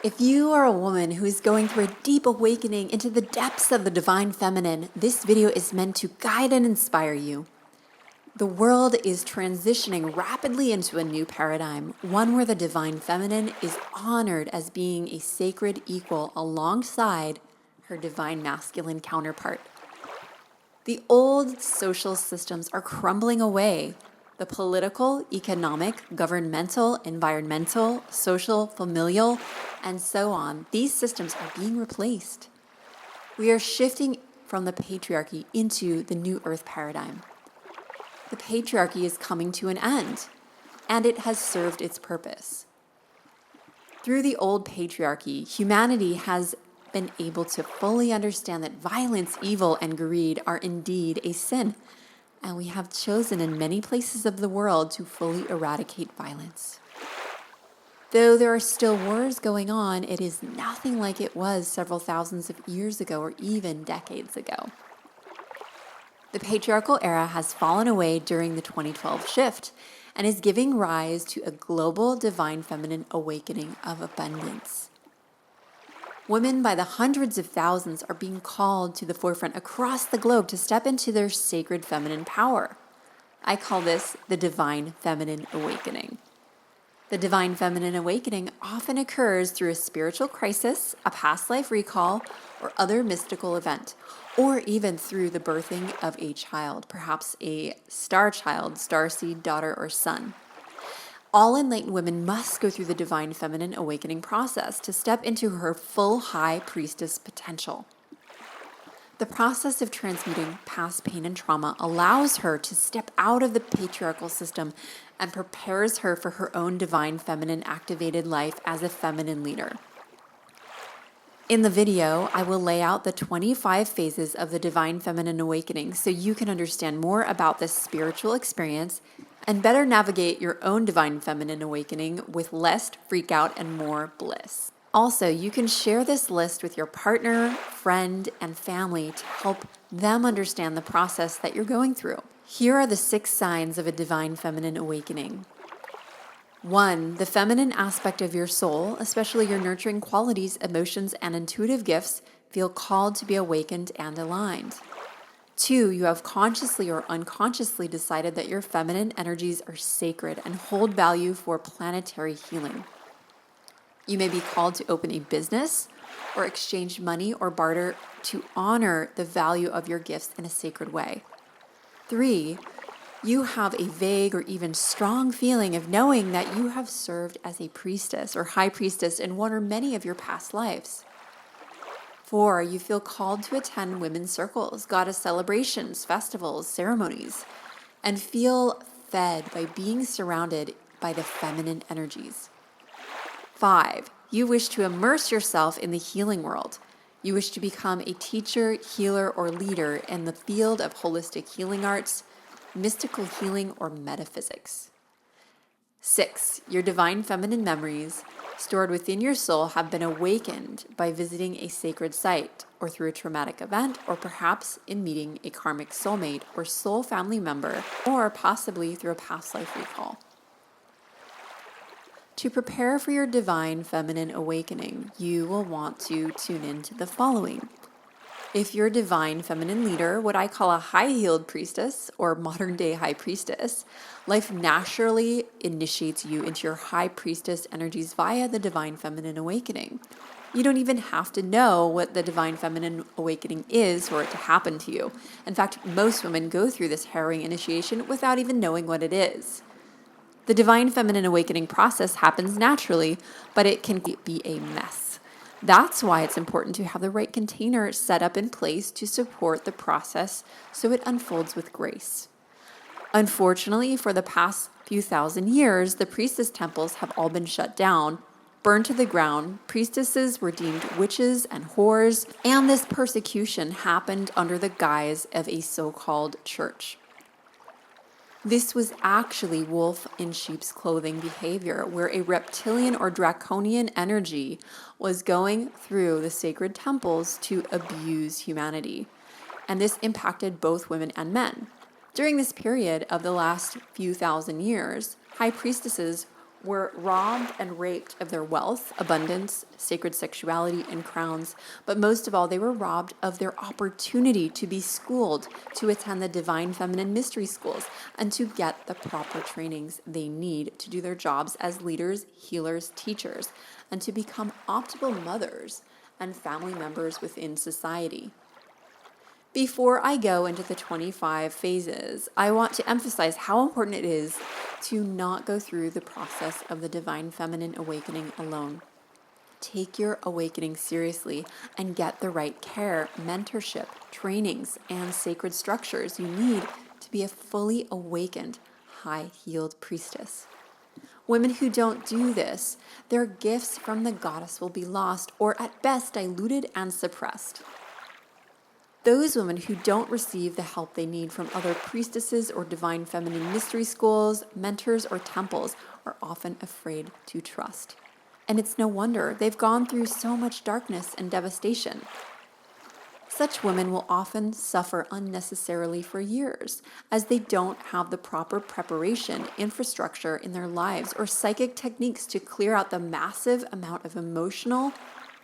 If you are a woman who is going through a deep awakening into the depths of the divine feminine, this video is meant to guide and inspire you. The world is transitioning rapidly into a new paradigm, one where the divine feminine is honored as being a sacred equal alongside her divine masculine counterpart. The old social systems are crumbling away. The political, economic, governmental, environmental, social, familial, and so on, these systems are being replaced. We are shifting from the patriarchy into the new earth paradigm. The patriarchy is coming to an end, and it has served its purpose. Through the old patriarchy, humanity has been able to fully understand that violence, evil, and greed are indeed a sin. And we have chosen in many places of the world to fully eradicate violence. Though there are still wars going on, it is nothing like it was several thousands of years ago or even decades ago. The patriarchal era has fallen away during the 2012 shift and is giving rise to a global divine feminine awakening of abundance. Women by the hundreds of thousands are being called to the forefront across the globe to step into their sacred feminine power. I call this the divine feminine awakening. The divine feminine awakening often occurs through a spiritual crisis, a past life recall, or other mystical event, or even through the birthing of a child, perhaps a star child, starseed, daughter, or son. All enlightened women must go through the divine feminine awakening process to step into her full high priestess potential. The process of transmuting past pain and trauma allows her to step out of the patriarchal system and prepares her for her own divine feminine activated life as a feminine leader. In the video, I will lay out the 25 phases of the divine feminine awakening so you can understand more about this spiritual experience and better navigate your own divine feminine awakening with less freak out and more bliss. Also, you can share this list with your partner, friend, and family to help them understand the process that you're going through. Here are the 6 signs of a divine feminine awakening. 1. The feminine aspect of your soul, especially your nurturing qualities, emotions, and intuitive gifts, feel called to be awakened and aligned. 2. You have consciously or unconsciously decided that your feminine energies are sacred and hold value for planetary healing. You may be called to open a business or exchange money or barter to honor the value of your gifts in a sacred way. 3. You have a vague or even strong feeling of knowing that you have served as a priestess or high priestess in one or many of your past lives. 4. You feel called to attend women's circles, goddess celebrations, festivals, ceremonies, and feel fed by being surrounded by the feminine energies. 5. You wish to immerse yourself in the healing world. You wish to become a teacher, healer, or leader in the field of holistic healing arts, mystical healing, or metaphysics. 6. Your divine feminine memories stored within your soul have been awakened by visiting a sacred site or through a traumatic event, or perhaps in meeting a karmic soulmate or soul family member, or possibly through a past life recall. To prepare for your divine feminine awakening, you will want to tune into the following. If you're a divine feminine leader, what I call a high-heeled priestess or modern-day high priestess, life naturally initiates you into your high priestess energies via the divine feminine awakening. You don't even have to know what the divine feminine awakening is for it to happen to you. In fact, most women go through this harrowing initiation without even knowing what it is. The divine feminine awakening process happens naturally, but it can be a mess. That's why it's important to have the right container set up in place to support the process so it unfolds with grace. Unfortunately, for the past few thousand years, the priestess temples have all been shut down, burned to the ground. Priestesses were deemed witches and whores, and this persecution happened under the guise of a so-called church. This was actually wolf in sheep's clothing behavior, where a reptilian or draconian energy was going through the sacred temples to abuse humanity. And this impacted both women and men. During this period of the last few thousand years, high priestesses were robbed and raped of their wealth, abundance, sacred sexuality, and crowns. But most of all, they were robbed of their opportunity to be schooled, to attend the divine feminine mystery schools, and to get the proper trainings they need to do their jobs as leaders, healers, teachers, and to become optimal mothers and family members within society. Before I go into the 25 phases, I want to emphasize how important it is to not go through the process of the divine feminine awakening alone. Take your awakening seriously and get the right care, mentorship, trainings, and sacred structures you need to be a fully awakened, high-heeled priestess. Women who don't do this, their gifts from the goddess will be lost or at best diluted and suppressed. Those women who don't receive the help they need from other priestesses or divine feminine mystery schools, mentors, or temples are often afraid to trust. And it's no wonder they've gone through so much darkness and devastation. Such women will often suffer unnecessarily for years, as they don't have the proper preparation, infrastructure in their lives, or psychic techniques to clear out the massive amount of emotional,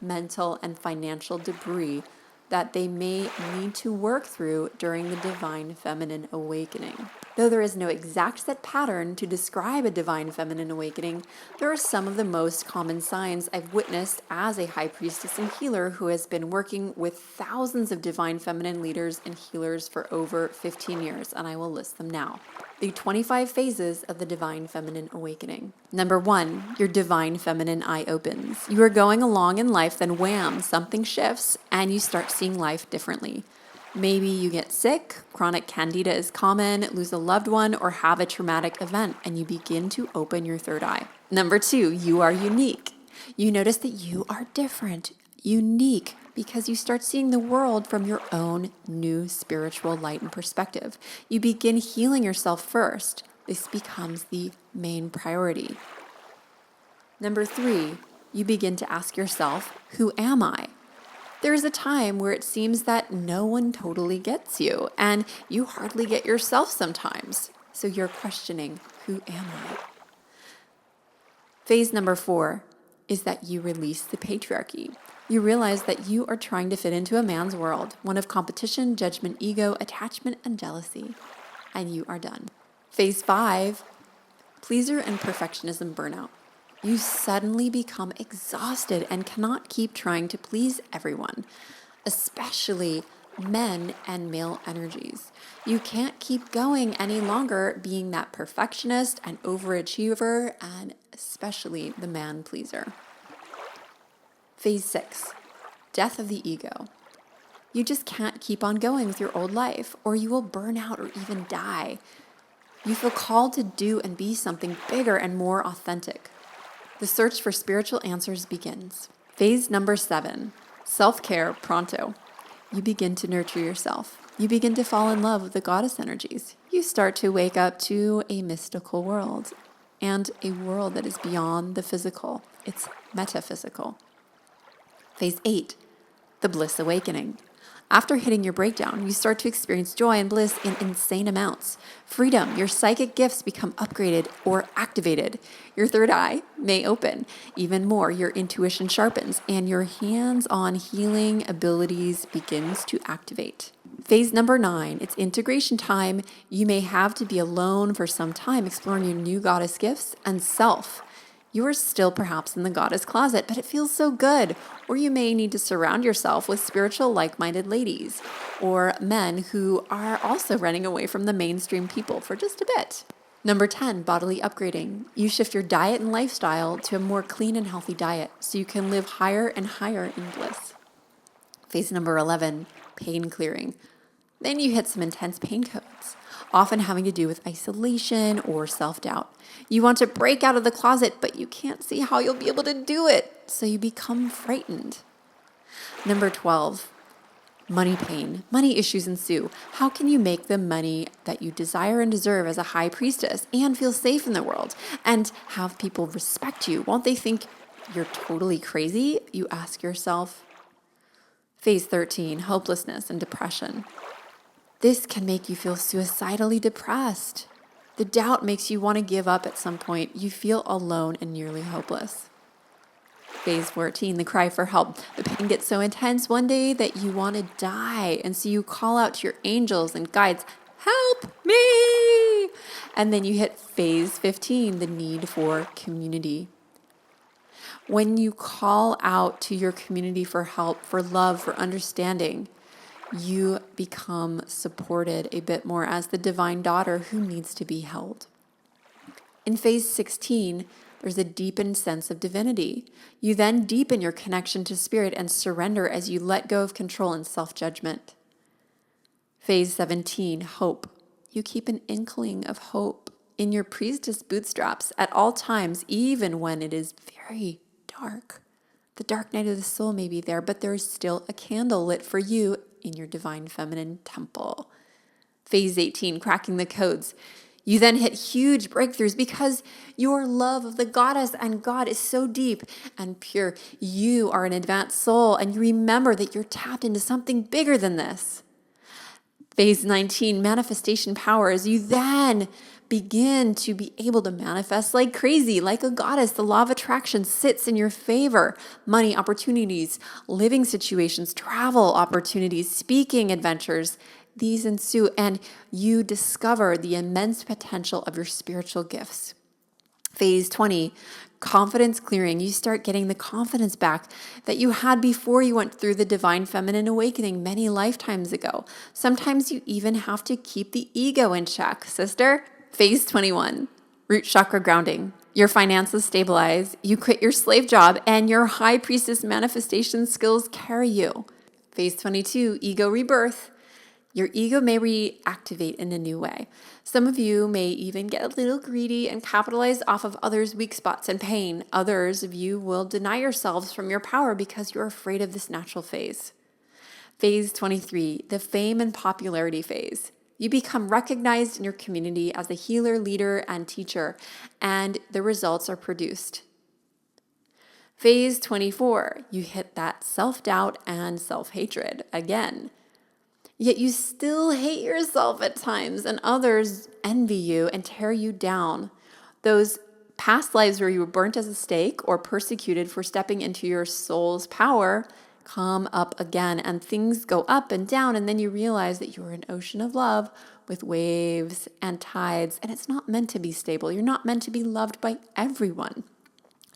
mental, and financial debris that they may need to work through during the divine feminine awakening. Though there is no exact set pattern to describe a divine feminine awakening, there are some of the most common signs I've witnessed as a high priestess and healer who has been working with thousands of divine feminine leaders and healers for over 15 years, and I will list them now. The 25 phases of the divine feminine awakening. Number 1, your divine feminine eye opens. You are going along in life, then wham, something shifts, and you start seeing life differently. Maybe you get sick, chronic candida is common, lose a loved one, or have a traumatic event, and you begin to open your third eye. Number 2, you are unique. You notice that you are different, unique, because you start seeing the world from your own new spiritual light and perspective. You begin healing yourself first. This becomes the main priority. Number 3, you begin to ask yourself, who am I? There is a time where it seems that no one totally gets you, and you hardly get yourself sometimes. So you're questioning, who am I? Phase number 4 is that you release the patriarchy. You realize that you are trying to fit into a man's world, one of competition, judgment, ego, attachment, and jealousy. And you are done. Phase 5, pleaser and perfectionism burnout. You suddenly become exhausted and cannot keep trying to please everyone, especially men and male energies. You can't keep going any longer being that perfectionist and overachiever, and especially the man pleaser. Phase 6, death of the ego. You just can't keep on going with your old life, or you will burn out or even die. You feel called to do and be something bigger and more authentic. The search for spiritual answers begins. Phase number 7, self-care pronto. You begin to nurture yourself. You begin to fall in love with the goddess energies. You start to wake up to a mystical world and a world that is beyond the physical. It's metaphysical. Phase 8, the bliss awakening. After hitting your breakdown, you start to experience joy and bliss in insane amounts. Freedom, your psychic gifts become upgraded or activated. Your third eye may open even more. Your intuition sharpens and your hands-on healing abilities begins to activate. Phase number 9, it's integration time. You may have to be alone for some time, exploring your new goddess gifts and self. You are still perhaps in the goddess closet, but it feels so good. Or you may need to surround yourself with spiritual like-minded ladies or men who are also running away from the mainstream people for just a bit. Number 10, bodily upgrading. You shift your diet and lifestyle to a more clean and healthy diet so you can live higher and higher in bliss. Phase number 11, pain clearing. Then you hit some intense pain codes, often having to do with isolation or self-doubt. You want to break out of the closet, but you can't see how you'll be able to do it, so you become frightened. Number 12, money pain. Money issues ensue. How can you make the money that you desire and deserve as a high priestess and feel safe in the world and have people respect you? Won't they think you're totally crazy? You ask yourself. Phase 13, hopelessness and depression. This can make you feel suicidally depressed. The doubt makes you want to give up at some point. You feel alone and nearly hopeless. Phase 14, the cry for help. The pain gets so intense one day that you want to die. And so you call out to your angels and guides, help me! And then you hit phase 15, the need for community. When you call out to your community for help, for love, for understanding, you become supported a bit more as the divine daughter who needs to be held. In phase 16, there's a deepened sense of divinity. You then deepen your connection to spirit and surrender as you let go of control and self-judgment. Phase 17, hope. You keep an inkling of hope in your priestess bootstraps at all times, even when it is very dark. The dark night of the soul may be there, but there is still a candle lit for you in your divine feminine temple. Phase 18, cracking the codes. You then hit huge breakthroughs because your love of the goddess and God is so deep and pure. You are an advanced soul and you remember that you're tapped into something bigger than this. Phase 19, manifestation powers. You then begin to be able to manifest like crazy, like a goddess. The law of attraction sits in your favor. Money, opportunities, living situations, travel opportunities, speaking adventures. These ensue, and you discover the immense potential of your spiritual gifts. Phase 20, confidence clearing. You start getting the confidence back that you had before you went through the divine feminine awakening many lifetimes ago. Sometimes you even have to keep the ego in check, sister. Phase 21, root chakra grounding. Your finances stabilize. You quit your slave job and your high priestess manifestation skills carry you. Phase 22, ego rebirth. Your ego may reactivate in a new way. Some of you may even get a little greedy and capitalize off of others' weak spots and pain. Others of you will deny yourselves from your power because you're afraid of this natural phase. Phase 23, the fame and popularity phase. You become recognized in your community as a healer, leader, and teacher, and the results are produced. Phase 24, you hit that self-doubt and self-hatred again. Yet you still hate yourself at times, and others envy you and tear you down. Those past lives where you were burnt as a stake or persecuted for stepping into your soul's power come up again, and things go up and down, and then you realize that you're an ocean of love with waves and tides, and it's not meant to be stable. You're not meant to be loved by everyone.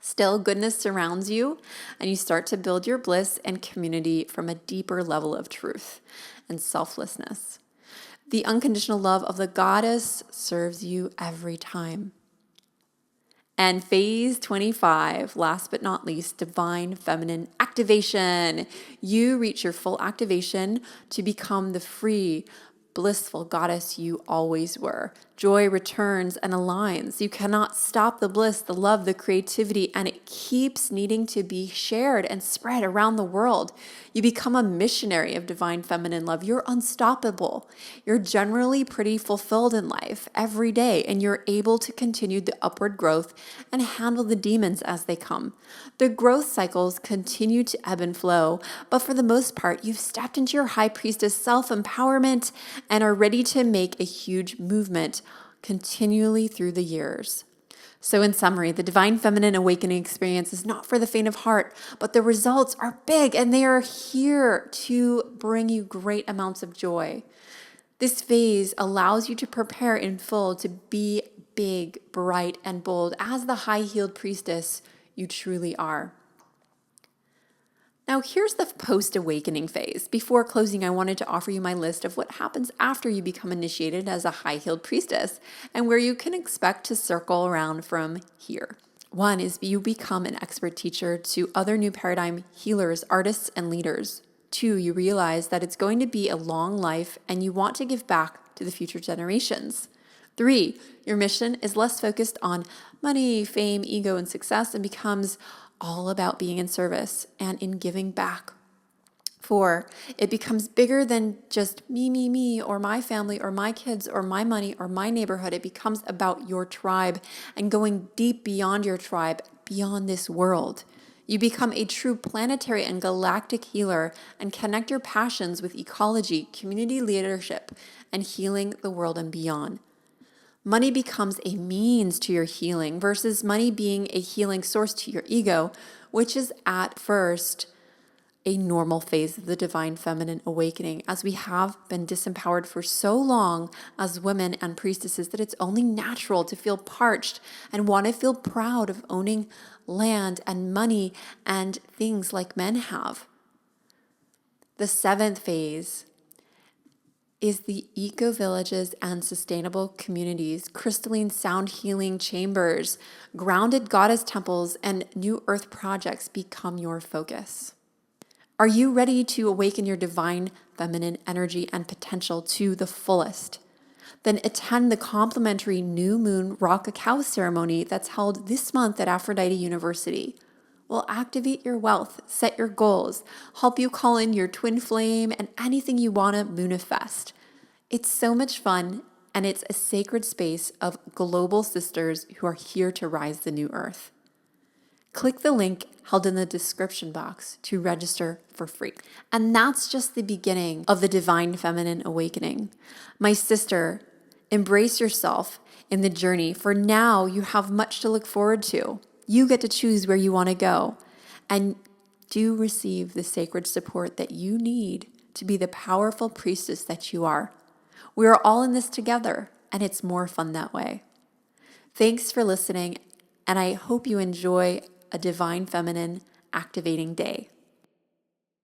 Still, goodness surrounds you, and you start to build your bliss and community from a deeper level of truth and selflessness. The unconditional love of the goddess serves you every time. And phase 25, last but not least, divine feminine activation. You reach your full activation to become the free, blissful goddess you always were. Joy returns and aligns. You cannot stop the bliss, the love, the creativity, and it keeps needing to be shared and spread around the world. You become a missionary of divine feminine love. You're unstoppable. You're generally pretty fulfilled in life every day, and you're able to continue the upward growth and handle the demons as they come. The growth cycles continue to ebb and flow, but for the most part, you've stepped into your high priestess self-empowerment and are ready to make a huge movement continually through the years. So in summary, the divine feminine awakening experience is not for the faint of heart, but the results are big and they are here to bring you great amounts of joy. This phase allows you to prepare in full to be big, bright, and bold as the high-heeled priestess you truly are. Now, here's the post-awakening phase. Before closing, I wanted to offer you my list of what happens after you become initiated as a high-heeled priestess and where you can expect to circle around from here. One is you become an expert teacher to other new paradigm healers, artists, and leaders. Two, you realize that it's going to be a long life and you want to give back to the future generations. Three, your mission is less focused on money, fame, ego, and success and becomes all about being in service and in giving back. Four, it becomes bigger than just me, or my family, or my kids, or my money, or my neighborhood. It becomes about your tribe and going deep beyond your tribe, beyond this world. You become a true planetary and galactic healer and connect your passions with ecology, community leadership, and healing the world and beyond. Money becomes a means to your healing versus money being a healing source to your ego, which is at first a normal phase of the divine feminine awakening, as we have been disempowered for so long as women and priestesses that it's only natural to feel parched and want to feel proud of owning land and money and things like men have. The seventh phase is the eco villages and sustainable communities, crystalline sound healing chambers, grounded goddess temples, and new earth projects become your focus. Are you ready to awaken your divine feminine energy and potential to the fullest? Then attend the complimentary New Moon Rock Cacao ceremony that's held this month at Aphrodite University. We'll activate your wealth, set your goals, help you call in your twin flame and anything you want to manifest. It's so much fun, and it's a sacred space of global sisters who are here to rise the new earth. Click the link held in the description box to register for free. And that's just the beginning of the divine feminine awakening. My sister, embrace yourself in the journey, for now you have much to look forward to. You get to choose where you want to go, and do receive the sacred support that you need to be the powerful priestess that you are. We are all in this together, and it's more fun that way. Thanks for listening, and I hope you enjoy a divine feminine activating day.